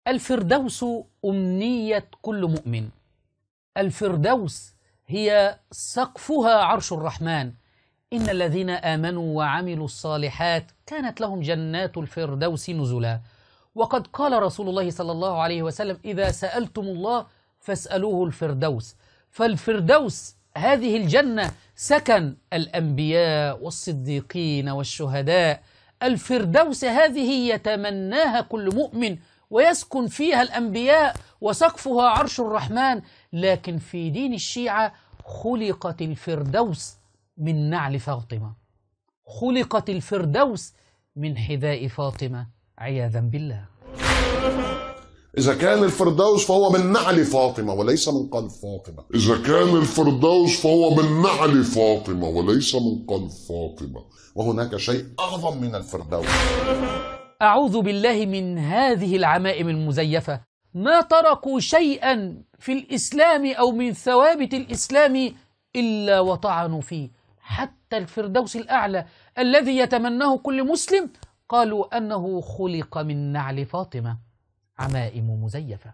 الفردوس أمنية كل مؤمن. الفردوس هي سقفها عرش الرحمن. إن الذين آمنوا وعملوا الصالحات كانت لهم جنات الفردوس نزلا. وقد قال رسول الله صلى الله عليه وسلم: إذا سألتم الله فاسألوه الفردوس. فالفردوس هذه الجنة سكن الأنبياء والصديقين والشهداء. الفردوس هذه يتمناها كل مؤمن ويسكن فيها الأنبياء وسقفها عرش الرحمن. لكن في دين الشيعة خلقت الفردوس من نعل فاطمة، خلقت الفردوس من حذاء فاطمة عياذا بالله. إذا كان الفردوس فهو من نعل فاطمة وليس من قلب فاطمة. إذا كان الفردوس فهو من نعل فاطمة وليس من قلب فاطمة. وهناك شيء أعظم من الفردوس. أعوذ بالله من هذه العمائم المزيفة. ما تركوا شيئا في الإسلام أو من ثوابت الإسلام إلا وطعنوا فيه. حتى الفردوس الأعلى الذي يتمناه كل مسلم قالوا أنه خلق من نعل فاطمة. عمائم مزيفة.